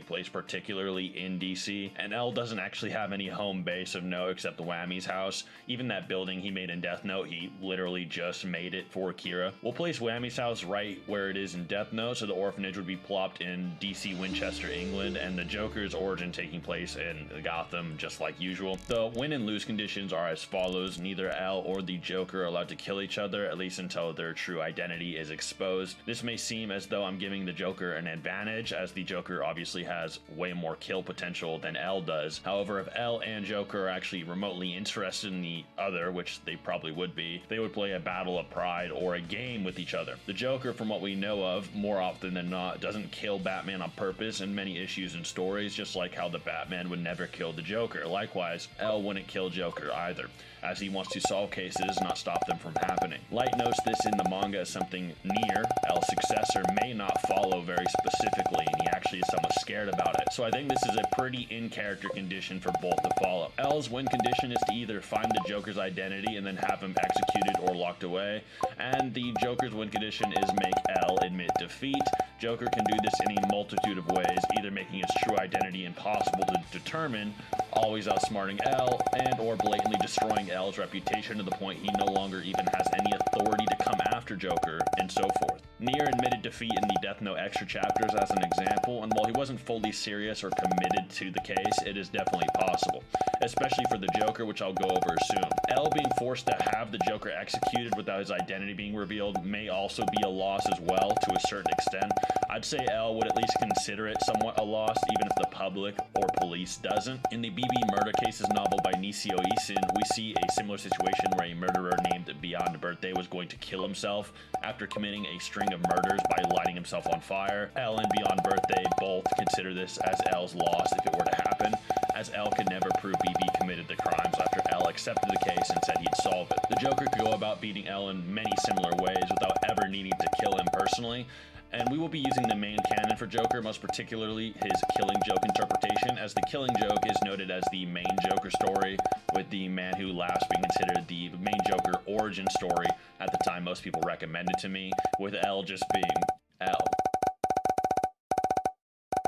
place particularly in DC, and L doesn't actually have any home base of note except the Whammy's house. Even that building he made in Death Note, he literally just made it for Kira. We'll place Whammy's house right where it is in Death Note, so the orphanage would be plopped in DC Winchester, England, and the Joker's origin taking place in Gotham, just like usual. The win and lose conditions are as follows: neither L or the Joker are allowed to kill each other, at least until their true identity is exposed. This may seem as though I'm giving the Joker an advantage, as the Joker obviously has way more kill potential than L does. However, if L and Joker are actually remotely interested in the other, which they probably would be, they would play a battle of pride or a game with each other. The Joker, from what we know of, more often than not, doesn't kill Batman on purpose in many issues and stories, just like how the Batman would never kill the Joker. Likewise, L wouldn't kill Joker either, as he wants to solve cases, not stop them from happening. Light notes this in the manga as something Nier, L's successor, may not follow very specifically, and he actually is somewhat scared about it. So I think this is a pretty in-character condition for both to follow. L's win condition is to either find the Joker's identity and then have him executed or locked away, and the Joker's win condition is make L admit defeat. Joker can do this in a multitude of ways, either making his true identity impossible to determine, always outsmarting L, and or blatantly destroying L's reputation to the point he no longer even has any authority to come after Joker, and so forth. Nier admitted defeat in the Death Note extra chapters as an example, and while he wasn't fully serious or committed to the case, it is definitely possible, especially for the Joker, which I'll go over soon. L being forced to have the Joker executed without his identity being revealed may also be a loss as well, to a certain extent. I'd say L would at least consider it somewhat a loss, even if the public or police doesn't. In the BB Murder Cases novel by Nisio Isin, we see a similar situation where a murderer named Beyond Birthday was going to kill himself after committing a string of murders by lighting himself on fire. L and Beyond Birthday both consider this as L's loss if it were to happen, as L could never prove BB committed the crimes after L accepted the case and said he'd solve it. The Joker could go about beating L in many similar ways without ever needing to kill him personally, and we will be using the main canon for Joker, most particularly his Killing Joke interpretation, as the Killing Joke is noted as the main Joker story, with the Man Who Laughs being considered the main Joker origin story at the time most people recommended to me, with L just being L.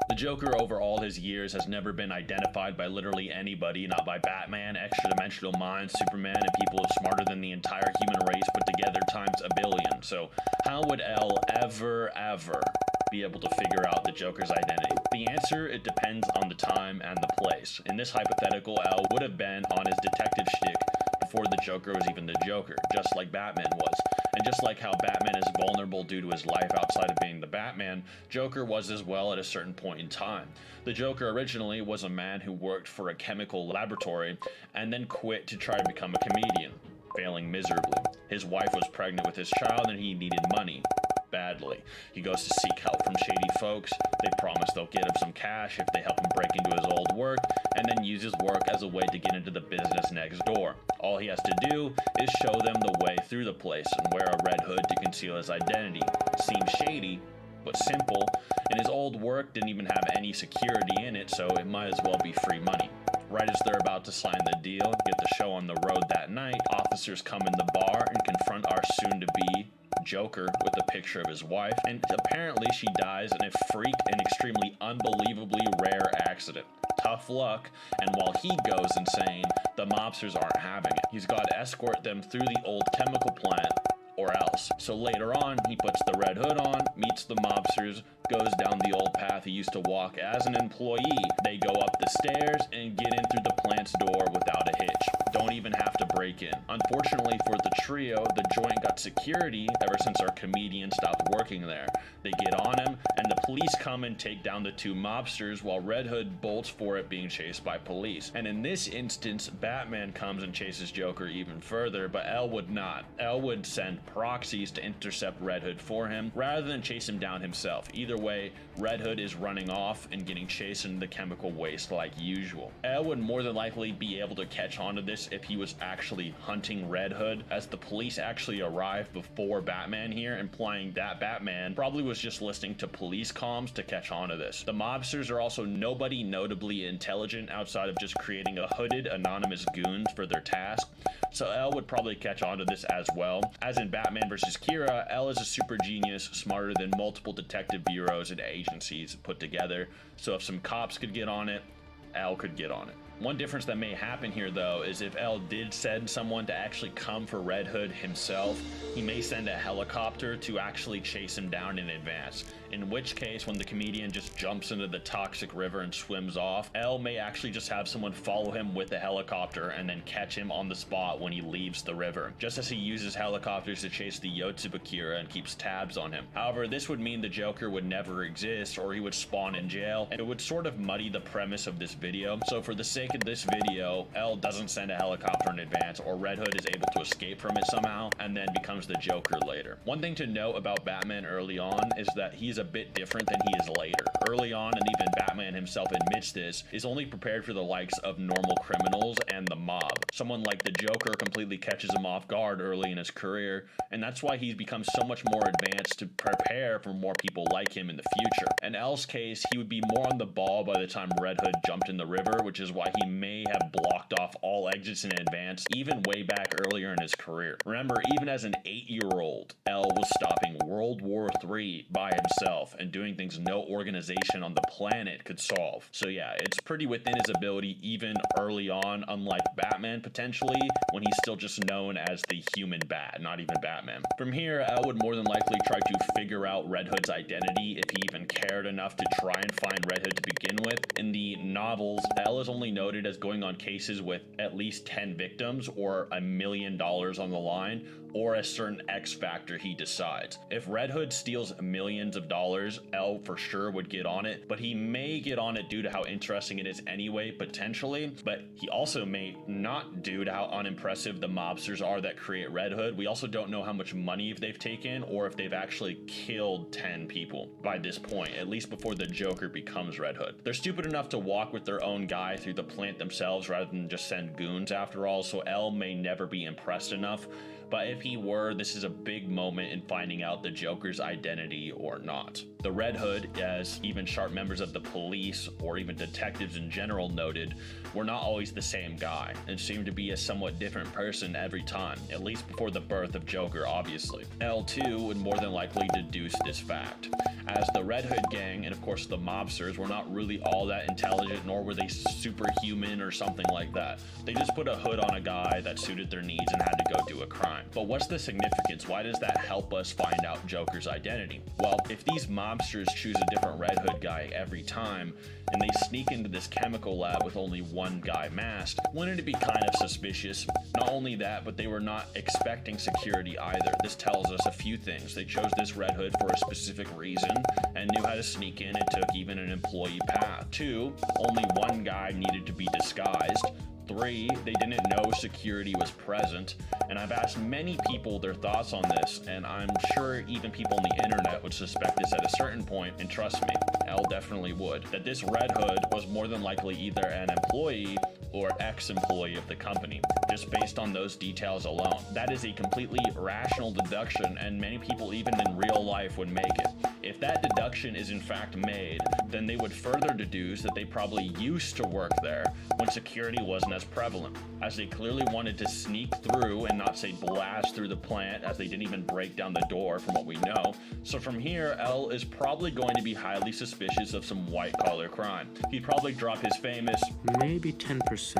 The Joker, over all his years, has never been identified by literally anybody, not by Batman, extra-dimensional minds, Superman, and people smarter than the entire human race put together times a billion. So how would L ever be able to figure out the Joker's identity? The answer, it depends on the time and the place. In this hypothetical, L would have been on his detective shtick before the Joker was even the Joker, just like Batman was. And just like how Batman is vulnerable due to his life outside of being the Batman, Joker was as well at a certain point in time. The Joker originally was a man who worked for a chemical laboratory and then quit to try to become a comedian, failing miserably. His wife was pregnant with his child and he needed money badly. He goes to seek help from shady folks. They promise they'll get him some cash if they help him break into his old work, and then use his work as a way to get into the business next door. All he has to do is show them the way through the place and wear a red hood to conceal his identity. Seems shady, but simple, and his old work didn't even have any security in it, so it might as well be free money. Right as they're about to sign the deal, get the show on the road that night, officers come in the bar and confront our soon-to-be Joker with a picture of his wife, and apparently she dies in a freak and extremely unbelievably rare accident. Tough luck, and while he goes insane, the mobsters aren't having it. He's got to escort them through the old chemical plant, or else. So later on, he puts the red hood on, meets the mobsters, goes down the old path he used to walk as an employee. They go up the stairs and get in through the plant's door without a hitch. Don't even have to break in. Unfortunately for the trio, the joint got security ever since our comedian stopped working there. They get on him, and the police come and take down the two mobsters while Red Hood bolts for it, being chased by police. And in this instance, Batman comes and chases Joker even further, but L would not. L would send proxies to intercept Red Hood for him, rather than chase him down himself. Either way, Red Hood is running off and getting chased into the chemical waste like usual. L would more than likely be able to catch on to this if he was actually actually hunting Red Hood, as the police actually arrived before Batman here, implying that Batman probably was just listening to police comms to catch on to this. The mobsters are also nobody notably intelligent outside of just creating a hooded anonymous goons for their task, so Elle would probably catch on to this as well. As in Batman vs. Kira, Elle is a super genius, smarter than multiple detective bureaus and agencies put together, so if some cops could get on it, Elle could get on it. One difference that may happen here, though, is if Elle did send someone to actually come for Red Hood himself, he may send a helicopter to actually chase him down in advance. In which case, when the comedian just jumps into the toxic river and swims off, Elle may actually just have someone follow him with the helicopter and then catch him on the spot when he leaves the river, just as he uses helicopters to chase the Yotsuba Kira and keeps tabs on him. However, this would mean the Joker would never exist, or he would spawn in jail, and it would sort of muddy the premise of this video. So for the sake of this video, Elle doesn't send a helicopter in advance, or Red Hood is able to escape from it somehow and then becomes the Joker later. One thing to note about Batman early on is that he's a bit different than he is later. Early on, and even Batman himself admits this, is only prepared for the likes of normal criminals and the mob. Someone like the Joker completely catches him off guard early in his career, and that's why he's become so much more advanced to prepare for more people like him in the future. In Elle's case, he would be more on the ball by the time Red Hood jumped in the river, which is why he may have blocked off all exits in advance, even way back earlier in his career. Remember, even as an 8-year-old, Elle was stopping World War III by himself and doing things no organization on the planet could solve. So yeah, it's pretty within his ability even early on, unlike Batman potentially, when he's still just known as the human Bat, not even Batman. From here, Elle would more than likely try to figure out Red Hood's identity if he even cared enough to try and find Red Hood to begin with. In the novels, Elle is only noted as going on cases with at least 10 victims or $1 million on the line, or a certain X factor he decides. If Red Hood steals millions of dollars, Elle for sure would get on it, but he may get on it due to how interesting it is anyway, potentially, but he also may not due to how unimpressive the mobsters are that create Red Hood. We also don't know how much money they've taken or if they've actually killed 10 people by this point, at least before the Joker becomes Red Hood. They're stupid enough to walk with their own guy through the plant themselves rather than just send goons after all, so Elle may never be impressed enough. But if he were, this is a big moment in finding out the Joker's identity or not. The Red Hood, as even sharp members of the police or even detectives in general noted, were not always the same guy and seemed to be a somewhat different person every time, at least before the birth of Joker, obviously. Elle too would more than likely deduce this fact, as the Red Hood gang and of course the mobsters were not really all that intelligent, nor were they superhuman or something like that. They just put a hood on a guy that suited their needs and had to go do a crime. But what's the significance? Why does that help us find out Joker's identity? Well, if these mobsters choose a different Red Hood guy every time, and they sneak into this chemical lab with only one guy masked, wouldn't it be kind of suspicious? Not only that, but they were not expecting security either. This tells us a few things. They chose this Red Hood for a specific reason and knew how to sneak in and took even an employee path. 2, only one guy needed to be disguised. 3, they didn't know security was present, and I've asked many people their thoughts on this, and I'm sure even people on the internet would suspect this at a certain point, and trust me, Elle definitely would, that this Red Hood was more than likely either an employee or ex-employee of the company, just based on those details alone. That is a completely rational deduction, and many people even in real life would make it. If that deduction is in fact made, then they would further deduce that they probably used to work there when security wasn't as prevalent, as they clearly wanted to sneak through and not say blast through the plant, as they didn't even break down the door from what we know. So from here, Elle is probably going to be highly suspicious of some white-collar crime. He'd probably drop his famous, maybe 10%.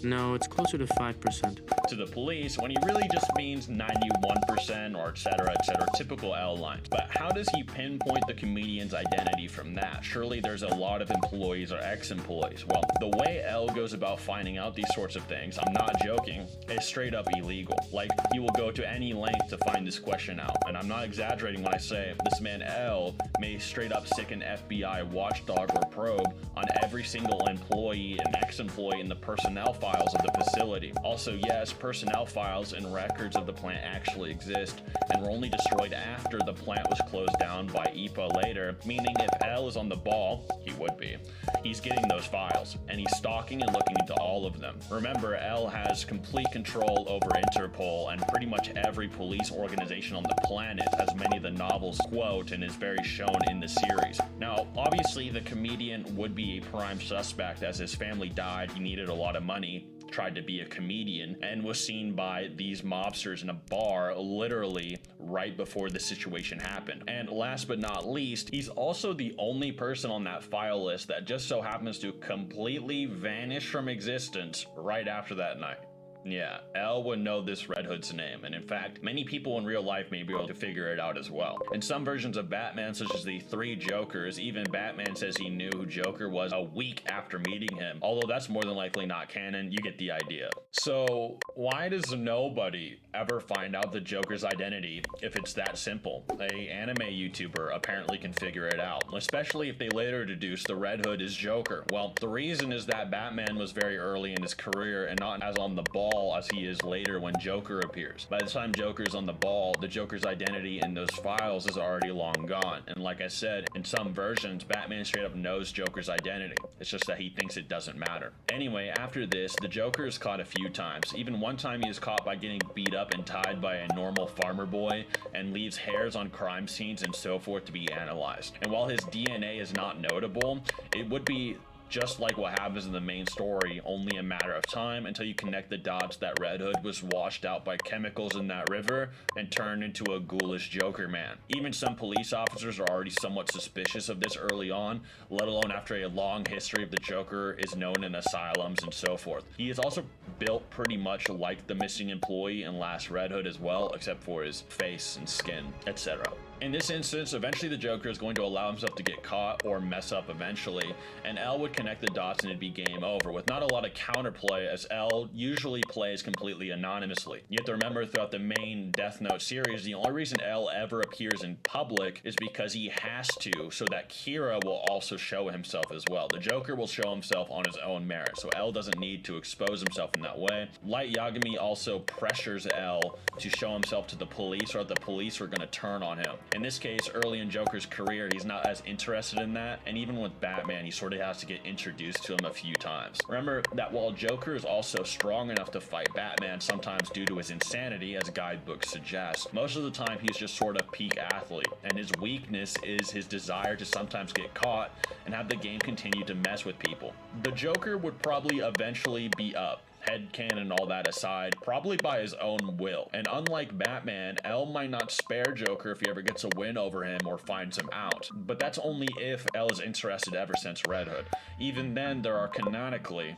No, it's closer to 5%. To the police when he really just means 91% or etc., typical Elle lines. But how does he pinpoint the comedian's identity from that? Surely there's a lot of employees or ex-employees. Well, the way Elle goes about finding out these sorts of things, I'm not joking, is straight up illegal. Like, he will go to any length to find this question out, and I'm not exaggerating when I say this man Elle may straight up stick an FBI watchdog or probe on every single employee and ex-employee in the personnel file files of the facility. Also, yes, personnel files and records of the plant actually exist and were only destroyed after the plant was closed down by EPA later, meaning if L is on the ball, he would be. He's getting those files, and he's stalking and looking into all of them. Remember, L has complete control over Interpol and pretty much every police organization on the planet, as many of the novels quote and is very shown in the series. Now, obviously, the comedian would be a prime suspect as his family died, he needed a lot of money, tried to be a comedian, and was seen by these mobsters in a bar literally right before the situation happened. And last but not least, he's also the only person on that file list that just so happens to completely vanish from existence right after that night. Yeah, L would know this Red Hood's name, and in fact, many people in real life may be able to figure it out as well. In some versions of Batman, such as the Three Jokers, even Batman says he knew who Joker was a week after meeting him, although that's more than likely not canon, you get the idea. So, why does nobody ever find out the Joker's identity if it's that simple? A anime YouTuber apparently can figure it out, especially if they later deduce the Red Hood is Joker. Well, the reason is that Batman was very early in his career and not as on the ball as he is later when Joker appears. By the time Joker's on the ball, the Joker's identity in those files is already long gone. And like I said, in some versions, Batman straight up knows Joker's identity. It's just that he thinks it doesn't matter. Anyway, after this, the Joker is caught a few times. Even one time he is caught by getting beat up and tied by a normal farmer boy and leaves hairs on crime scenes and so forth to be analyzed. And while his DNA is not notable, it would be just like what happens in the main story, only a matter of time until you connect the dots that Red Hood was washed out by chemicals in that river and turned into a ghoulish Joker man. Even some police officers are already somewhat suspicious of this early on, let alone after a long history of the Joker is known in asylums and so forth. He is also built pretty much like the missing employee in Last Red Hood as well, except for his face and skin, etc. In this instance, eventually the Joker is going to allow himself to get caught or mess up eventually, and L would connect the dots and it'd be game over, with not a lot of counterplay as L usually plays completely anonymously. You have to remember throughout the main Death Note series, the only reason L ever appears in public is because he has to, so that Kira will also show himself as well. The Joker will show himself on his own merit, so L doesn't need to expose himself in that way. Light Yagami also pressures L to show himself to the police, or the police are going to turn on him. In this case, early in Joker's career, he's not as interested in that, and even with Batman, he sort of has to get introduced to him a few times. Remember that while Joker is also strong enough to fight Batman, sometimes due to his insanity, as guidebooks suggest, most of the time he's just sort of peak athlete, and his weakness is his desire to sometimes get caught and have the game continue to mess with people. The Joker would probably eventually be up, headcanon all that aside, probably by his own will. And unlike Batman, L might not spare Joker if he ever gets a win over him or finds him out. But that's only if L is interested ever since Red Hood. Even then, there are canonically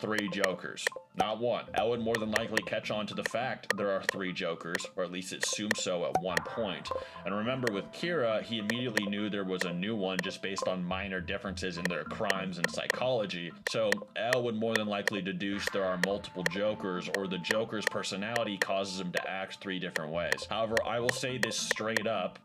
3 Jokers. Not one. L would more than likely catch on to the fact there are 3 Jokers, or at least it assumed so at one point. And remember, with Kira, he immediately knew there was a new one just based on minor differences in their crimes and psychology. So L would more than likely deduce there are multiple Jokers, or the Joker's personality causes him to act 3 different ways. However, I will say this straight up,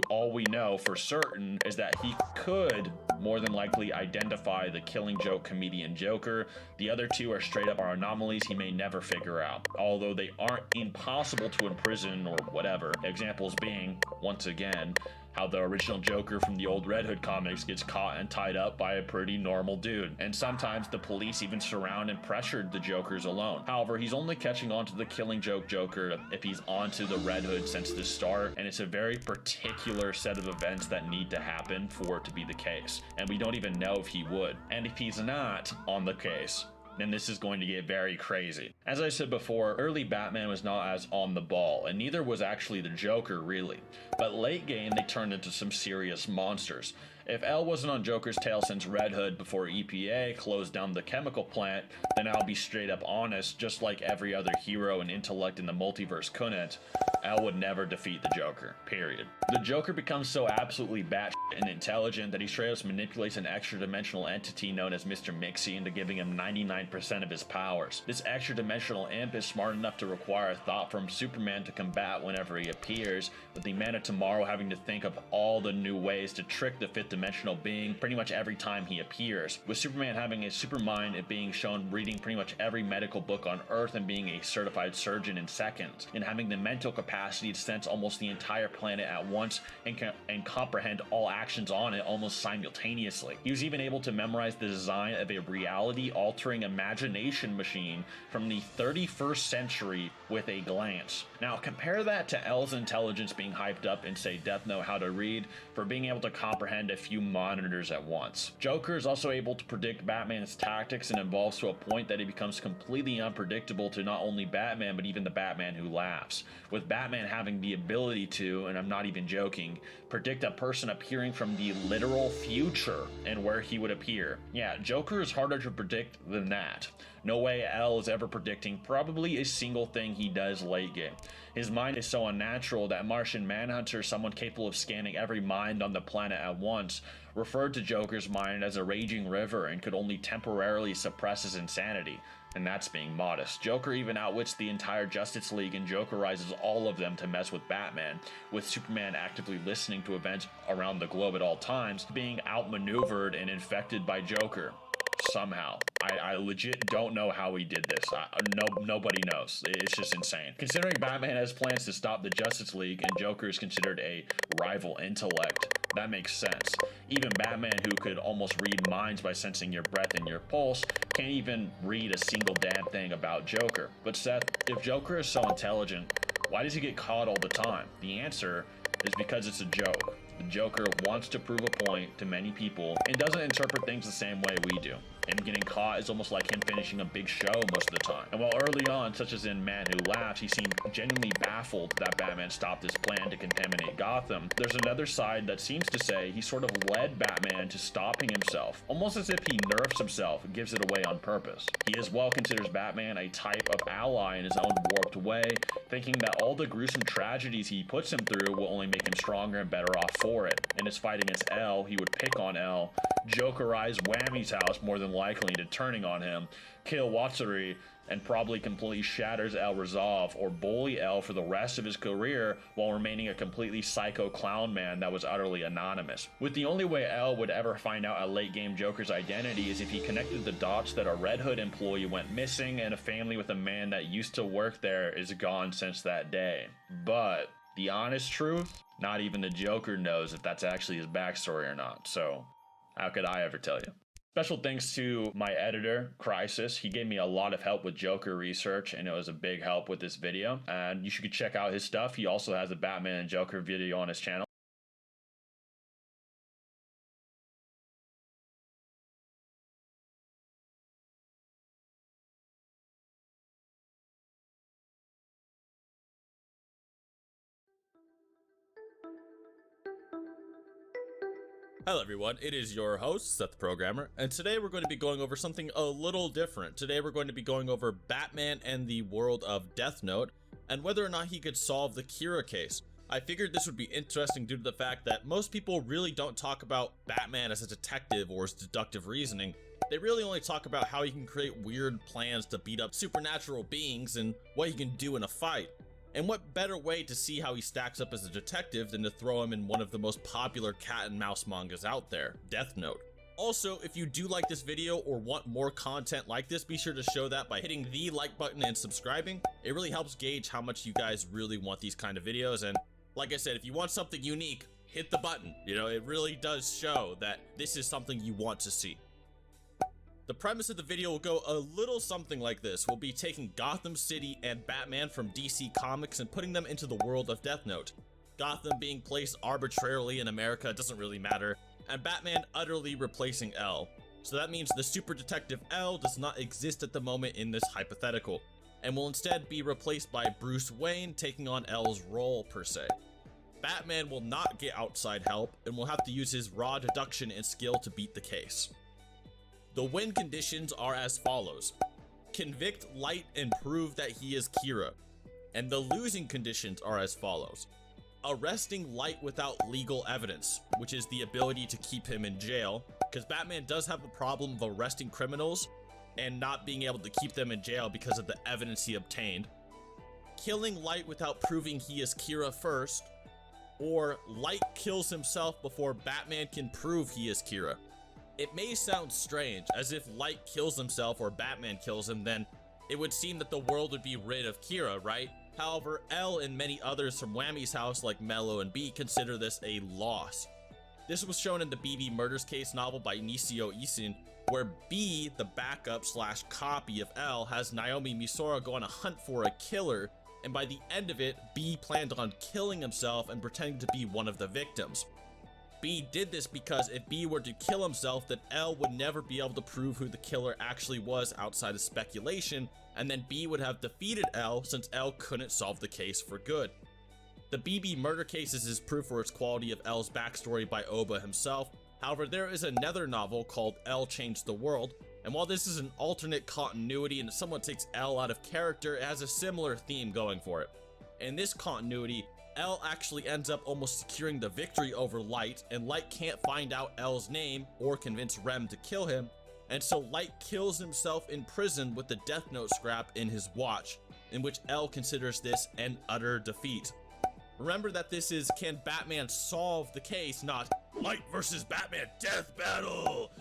all we know for certain is that he could more than likely identify the Killing Joke comedian Joker. The other 2 are straight up anomalies he may never figure out, although they aren't impossible to imprison or whatever. Examples being, once again, how the original Joker from the old Red Hood comics gets caught and tied up by a pretty normal dude. And sometimes the police even surround and pressured the Jokers alone. However, he's only catching on to the Killing Joke Joker if he's onto the Red Hood since the start, and it's a very particular set of events that need to happen for it to be the case. And we don't even know if he would. And if he's not on the case, then this is going to get very crazy. As I said before, early Batman was not as on the ball, and neither was actually the Joker really. But late game, they turned into some serious monsters. If L wasn't on Joker's tail since Red Hood before EPA closed down the chemical plant, then I'll be straight up honest, just like every other hero and intellect in the multiverse couldn't, L would never defeat the Joker, period. The Joker becomes so absolutely batshit and intelligent that he straight up manipulates an extra-dimensional entity known as Mr. Mixie into giving him 99% of his powers. This extra-dimensional imp is smart enough to require thought from Superman to combat whenever he appears, with the Man of Tomorrow having to think of all the new ways to trick the 5th dimensional being pretty much every time he appears, with Superman having a supermind and being shown reading pretty much every medical book on Earth and being a certified surgeon in seconds, and having the mental capacity to sense almost the entire planet at once and comprehend all actions on it almost simultaneously. He was even able to memorize the design of a reality-altering imagination machine from the 31st century with a glance. Now compare that to L's intelligence being hyped up in, say, Death Note How to Read for being able to comprehend a few monitors at once. Joker is also able to predict Batman's tactics and evolves to a point that he becomes completely unpredictable to not only Batman but even the Batman who laughs, with Batman having the ability to, and I'm not even joking, predict a person appearing from the literal future and where he would appear. Yeah, Joker is harder to predict than that. No way L is ever predicting probably a single thing he does late game. His mind is so unnatural that Martian Manhunter, someone capable of scanning every mind on the planet at once, referred to Joker's mind as a raging river and could only temporarily suppress his insanity. And that's being modest. Joker even outwits the entire Justice League and Jokerizes all of them to mess with Batman, with Superman actively listening to events around the globe at all times, being outmaneuvered and infected by Joker. Somehow. I legit don't know how he did this. Nobody knows. It's just insane. Considering Batman has plans to stop the Justice League and Joker is considered a rival intellect, that makes sense. Even Batman, who could almost read minds by sensing your breath and your pulse, can't even read a single damn thing about Joker. But Seth, if Joker is so intelligent, why does he get caught all the time? The answer is because it's a joke. The Joker wants to prove a point to many people and doesn't interpret things the same way we do. And getting caught is almost like him finishing a big show most of the time. And while early on, such as in Man Who Laughs, he seemed genuinely baffled that Batman stopped his plan to contaminate Gotham, there's another side that seems to say he sort of led Batman to stopping himself, almost as if he nerfs himself and gives it away on purpose. He as well considers Batman a type of ally in his own warped way, thinking that all the gruesome tragedies he puts him through will only make him stronger and better off for it. In his fight against L, he would pick on L, Jokerize Whammy's house more than likely into turning on him, kill Watsuri, and probably completely shatters L resolve, or bully L for the rest of his career while remaining a completely psycho clown man that was utterly anonymous. With the only way L would ever find out a late game Joker's identity is if he connected the dots that a Red Hood employee went missing and a family with a man that used to work there is gone since that day. But the honest truth, not even the Joker knows if that's actually his backstory or not, so how could I ever tell you? Special thanks to my editor, Crisis. He gave me a lot of help with Joker research, and it was a big help with this video. And you should check out his stuff. He also has a Batman and Joker video on his channel. Hello everyone, it is your host, Seth the Programmer, and today we're going to be going over something a little different. Today we're going to be going over Batman and the world of Death Note, and whether or not he could solve the Kira case. I figured this would be interesting due to the fact that most people really don't talk about Batman as a detective or his deductive reasoning. They really only talk about how he can create weird plans to beat up supernatural beings and what he can do in a fight. And what better way to see how he stacks up as a detective than to throw him in one of the most popular cat and mouse mangas out there, Death Note. Also, if you do like this video or want more content like this, be sure to show that by hitting the like button and subscribing. It really helps gauge how much you guys really want these kind of videos, and like I said, if you want something unique, hit the button. You know, it really does show that this is something you want to see. The premise of the video will go a little something like this. We'll be taking Gotham City and Batman from DC Comics and putting them into the world of Death Note. Gotham being placed arbitrarily in America doesn't really matter, and Batman utterly replacing L. So that means the super detective L does not exist at the moment in this hypothetical, and will instead be replaced by Bruce Wayne taking on L's role per se. Batman will not get outside help and will have to use his raw deduction and skill to beat the case. The win conditions are as follows: convict Light and prove that he is Kira. And the losing conditions are as follows: arresting Light without legal evidence, which is the ability to keep him in jail, because Batman does have the problem of arresting criminals and not being able to keep them in jail because of the evidence he obtained. Killing Light without proving he is Kira first, or Light kills himself before Batman can prove he is Kira. It may sound strange, as if Light kills himself or Batman kills him, then it would seem that the world would be rid of Kira, right? However, L and many others from Whammy's house like Mello and B consider this a loss. This was shown in the BB Murders Case novel by Nisio Isin, where B, the backup slash copy of L, has Naomi Misora go on a hunt for a killer, and by the end of it, B planned on killing himself and pretending to be one of the victims. B did this because if B were to kill himself, then L would never be able to prove who the killer actually was outside of speculation, and then B would have defeated L since L couldn't solve the case for good. The BB Murder Cases is proof for its quality of L's backstory by Oba himself. However, there is another novel called L Changed the World, and while this is an alternate continuity and somewhat takes L out of character, it has a similar theme going for it. In this continuity, L actually ends up almost securing the victory over Light, and Light can't find out L's name or convince Rem to kill him, and so Light kills himself in prison with the Death Note scrap in his watch, in which L considers this an utter defeat. Remember that this is can Batman solve the case, not Light versus Batman death battle!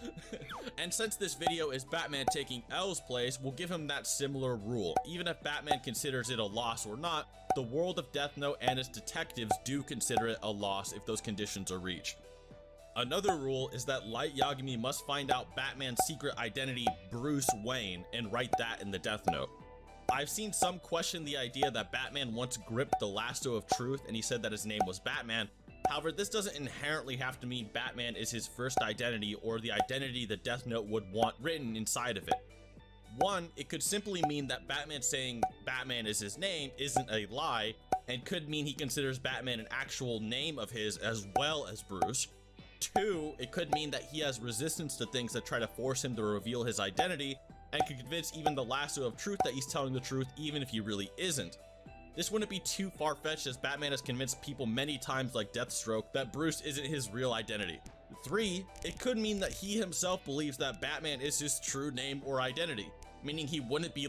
And since this video is Batman taking L's place, we'll give him that similar rule. Even if Batman considers it a loss or not, the world of Death Note and its detectives do consider it a loss if those conditions are reached. Another rule is that Light Yagami must find out Batman's secret identity, Bruce Wayne, and write that in the Death Note. I've seen some question the idea that Batman once gripped the lasso of truth and he said that his name was Batman. However, this doesn't inherently have to mean Batman is his first identity or the identity the Death Note would want written inside of it. One, it could simply mean that Batman saying Batman is his name isn't a lie, and could mean he considers Batman an actual name of his as well as Bruce. Two, it could mean that he has resistance to things that try to force him to reveal his identity, and could convince even the lasso of truth that he's telling the truth even if he really isn't. This wouldn't be too far-fetched, as Batman has convinced people many times like Deathstroke that Bruce isn't his real identity. Three, it could mean that he himself believes that Batman is his true name or identity, meaning he wouldn't be